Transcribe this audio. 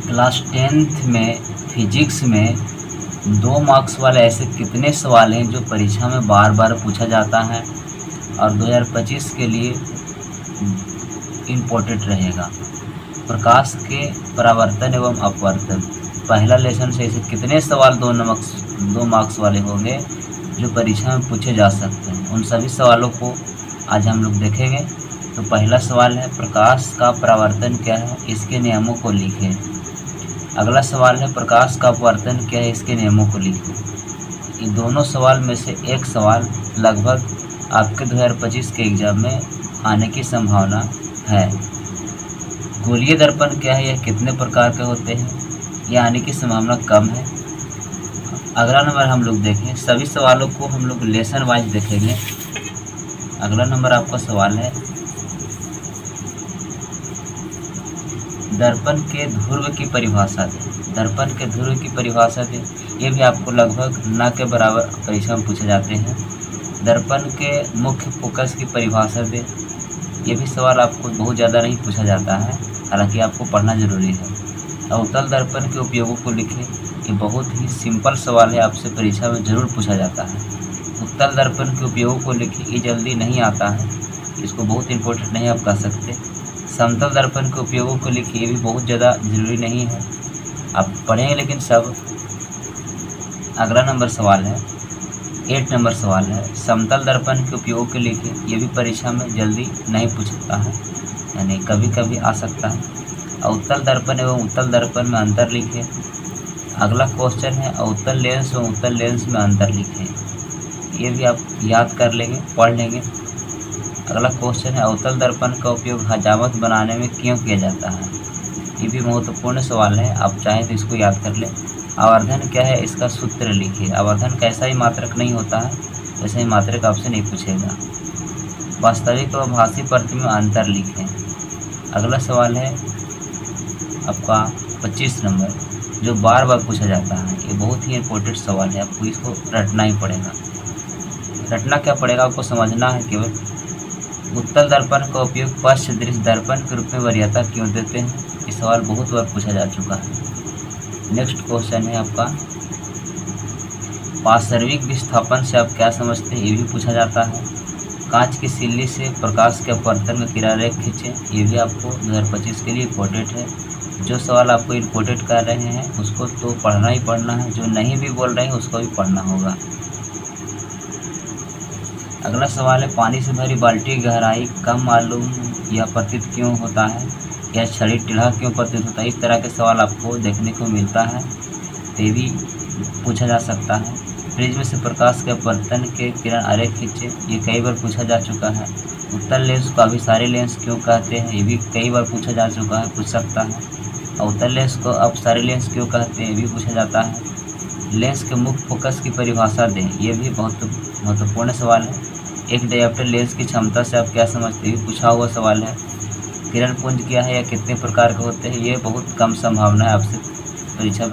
Class 10th में physics में 2 marks वाले ऐसे कितने सवाल हैं जो परीक्षा में बार बार पूछा जाता है और 2025 के लिए इम्पोर्टेंट रहेगा? प्रकाश के परावर्तन एवं अपवर्तन। पहला लेसन से ऐसे कितने सवाल 2 मार्क्स वाले होंगे जो परीक्षा में पूछे जा सकते हैं? उन सभी सवालों को आज हम लोग देखेंगे। तो पहला सवाल है, प्रकाश का परावर्तन क्या है, इसके नियमों को लिखें। अगला सवाल है, प्रकाश का अपवर्तन क्या है, इसके नियमों को लिखें। इन दोनों सवाल में से एक सवाल लगभग आपके 2025 के एग्जाम में आने की संभावना है। गोलीय दर्पण क्या है, यह कितने प्रकार के होते हैं, यह आने की संभावना कम है। अगला नंबर हम लोग देखें, सभी सवालों को हम लोग लेसन वाइज देखेंगे। अगला नंबर आपका सवाल है, दर्पण के ध्रुव की परिभाषा दें। दर्पण के ध्रुव की परिभाषा दें, ये भी आपको लगभग न के बराबर परीक्षा में पूछे जाते हैं। दर्पण के मुख्य फोकस की परिभाषा दें, ये भी सवाल आपको बहुत ज़्यादा नहीं पूछा जाता है, हालांकि आपको पढ़ना जरूरी है। अवतल दर्पण के उपयोगों को लिखें, ये बहुत ही सिंपल सवाल है, आपसे परीक्षा में जरूर पूछा जाता है। उत्तल दर्पण के उपयोगों को लिखें, ये जल्दी नहीं आता है, इसको बहुत इंपॉर्टेंट नहीं आप कह सकते। समतल दर्पण के उपयोगों को लिखिए, ये भी बहुत ज़्यादा जरूरी नहीं है, आप पढ़ेंगे लेकिन सब। अगला नंबर सवाल है, 8 नंबर सवाल है, समतल दर्पण के उपयोगों को लिखिए, ये भी परीक्षा में जल्दी नहीं पूछता है, यानी कभी कभी आ सकता है। अवतल दर्पण एवं उत्तल दर्पण में अंतर लिखें। अगला क्वेश्चन है, अवतल लेंस एवं उत्तल लेंस में अंतर लिखें, ये भी आप याद कर लेंगे, पढ़ लेंगे। अगला क्वेश्चन है, अवतल दर्पण का उपयोग हजामत बनाने में क्यों किया जाता है, ये भी महत्वपूर्ण सवाल है, आप चाहें तो इसको याद कर लें। आवर्धन क्या है, इसका सूत्र लिखिए। आवर्धन कैसा ही मात्रक नहीं होता है, वैसे ही मात्रक आपसे नहीं पूछेगा। वास्तविक व आभासी प्रतिबिंब में अंतर लिखें। अगला सवाल है आपका 25 नंबर, जो बार बार पूछा जाता है, ये बहुत ही इम्पोर्टेंट सवाल है, आपको इसको रटना ही पड़ेगा। रटना क्या पड़ेगा, आपको समझना है केवल। उत्तल दर्पण का उपयोग पश्च दृश्य दर्पण के रूप में वरीयता क्यों देते हैं, ये सवाल बहुत बार पूछा जा चुका है। नेक्स्ट क्वेश्चन है आपका, पार्श्विक विस्थापन से आप क्या समझते हैं, ये भी पूछा जाता है। कांच की सिल्ली से प्रकाश के अपवर्तन में किरण रेखा खींचें, ये भी आपको 2025 के लिए इम्पोर्टेंट है। जो सवाल आपको इम्पोर्टेंट कर रहे हैं उसको तो पढ़ना ही पढ़ना है, जो नहीं भी बोल रहे हैं उसको भी पढ़ना होगा। अगला सवाल है, पानी से भरी बाल्टी की गहराई कम मालूम या प्रतीत क्यों होता है, या छड़ी टेढ़ा क्यों प्रतीत होता है, इस तरह के सवाल आपको देखने को मिलता है, ये भी पूछा जा सकता है। प्रिज्म से प्रकाश के अपवर्तन के किरण आरेख खींचे, ये कई बार पूछा जा चुका है। उत्तल लेंस को अभिसारी लेंस क्यों कहते हैं, ये भी कई बार पूछा जा चुका है, पूछ सकता है। अवतल लेंस को अपसारी लेंस क्यों कहते हैं, ये भी पूछा जाता है। लेंस के मुख्य फोकस की परिभाषा दें, ये भी बहुत महत्वपूर्ण सवाल है। एक डायोप्टर लेंस की क्षमता से आप क्या समझते हैं, पूछा हुआ सवाल है। किरण पुंज क्या है या कितने प्रकार के होते हैं, ये बहुत कम संभावना है आपसे परीक्षा